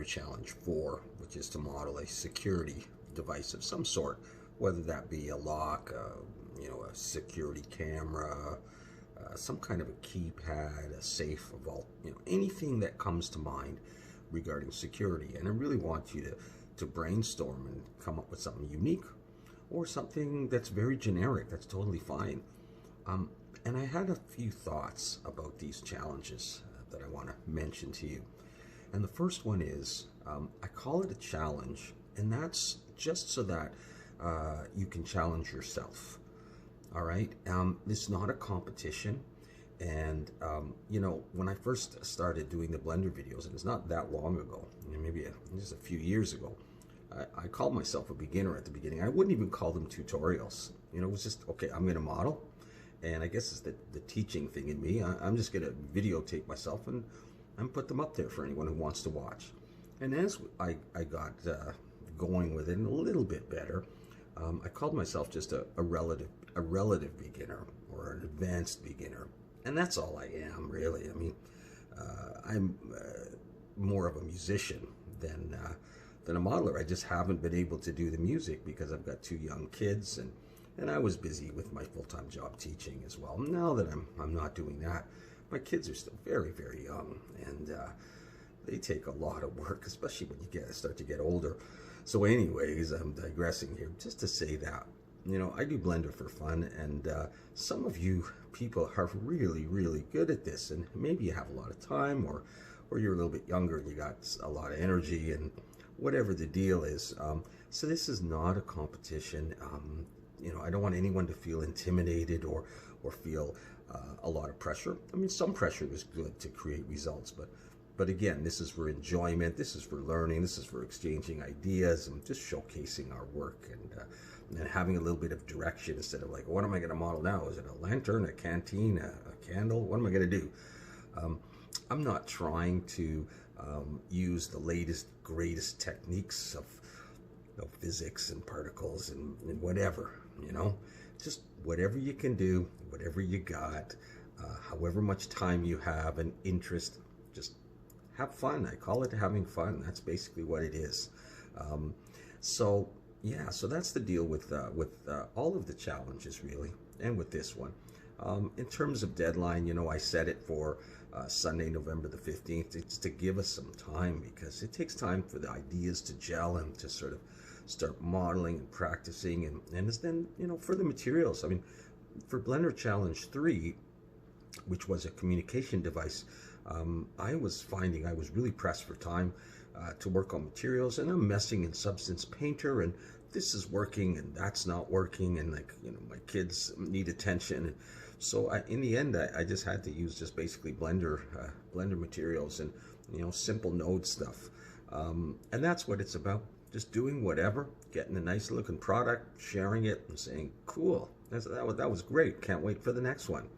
Challenge 4, which is to model a security device of some sort, whether that be a lock, a security camera, some kind of a keypad, a safe, a vault, anything that comes to mind regarding security. And I really want you to brainstorm and come up with something unique or something that's very generic. That's totally fine. And I had a few thoughts about these challenges that I want to mention to you. And the first one is, I call it a challenge, and that's just so that you can challenge yourself. All right? It's not a competition. And, when I first started doing the Blender videos, and it's not that long ago, maybe just a few years ago, I called myself a beginner at the beginning. I wouldn't even call them tutorials. It was just, okay, I'm going to model. And I guess it's the teaching thing in me. I'm just going to videotape myself and put them up there for anyone who wants to watch. And as I got going with it a little bit better, I called myself just a relative beginner or an advanced beginner. And that's all I am, really. I mean, I'm more of a musician than a modeler. I just haven't been able to do the music because I've got 2 young kids, and I was busy with my full-time job teaching as well. Now that I'm not doing that, my kids are still very, very young, and they take a lot of work, especially when you start to get older. So anyways, I'm digressing here just to say that, I do Blender for fun, and some of you people are really, really good at this, and maybe you have a lot of time, or you're a little bit younger and you got a lot of energy, and whatever the deal is. So this is not a competition. I don't want anyone to feel intimidated or feel a lot of pressure. I mean, some pressure is good to create results, but again, this is for enjoyment, this is for learning, this is for exchanging ideas and just showcasing our work and having a little bit of direction instead of like, what am I going to model now? Is it a lantern, a canteen, a candle? What am I going to do? I'm not trying to use the latest, greatest techniques of physics and particles and whatever, just whatever you can do, whatever you got, however much time you have and interest, just have fun. I call it having fun. That's basically what it is. So that's the deal with all of the challenges, really, and with this one. In terms of deadline, I set it for Sunday, November the 15th. It's to give us some time, because it takes time for the ideas to gel and to sort of start modeling and practicing, and then, for the materials. I mean, for Blender Challenge 3, which was a communication device, I was finding I was really pressed for time to work on materials, and I'm messing in Substance Painter, and this is working and that's not working, and my kids need attention. So in the end, I just had to use just basically Blender materials and simple node stuff, and that's what it's about. Just doing whatever, getting a nice looking product, sharing it, and saying, cool, that was great, can't wait for the next one.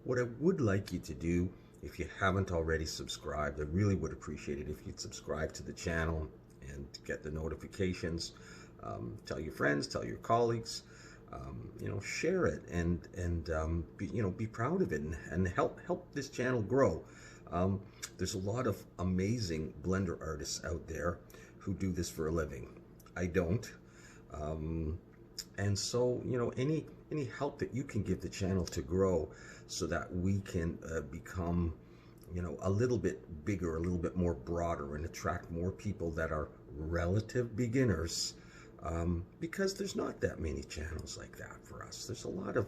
What I would like you to do, if you haven't already subscribed, I really would appreciate it if you'd subscribe to the channel and get the notifications. Tell your friends, tell your colleagues, share it, and be proud of it, and help this channel grow. There's a lot of amazing Blender artists out there who do this for a living. I don't. And so, any help that you can give the channel to grow so that we can become, a little bit bigger, a little bit more broader, and attract more people that are relative beginners, because there's not that many channels like that for us. There's a lot of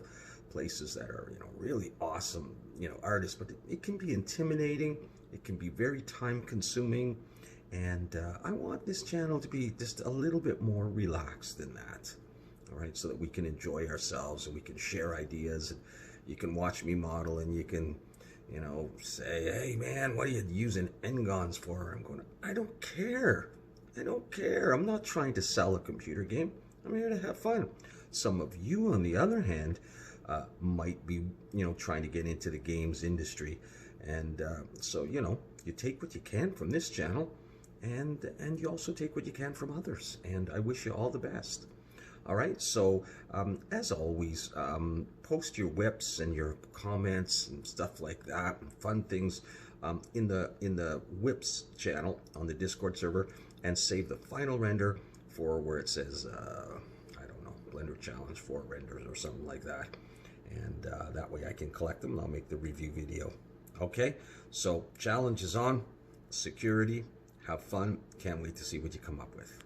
places that are, really awesome, artists, but it can be intimidating. It can be very time consuming. And I want this channel to be just a little bit more relaxed than that, all right, so that we can enjoy ourselves and we can share ideas, and you can watch me model, and you can, say, hey man, what are you using N-Gons for? I'm going, I don't care. I don't care. I'm not trying to sell a computer game. I'm here to have fun. Some of you, on the other hand, might be, trying to get into the games industry. And so, you take what you can from this channel, and you also take what you can from others, and I wish you all the best. All right, so as always, post your whips and your comments and stuff like that, and fun things in the Whips channel on the Discord server and save the final render for where it says, I don't know, Blender Challenge 4 renders or something like that. And that way I can collect them and I'll make the review video. Okay, so challenge is on. Security, have fun. Can't wait to see what you come up with.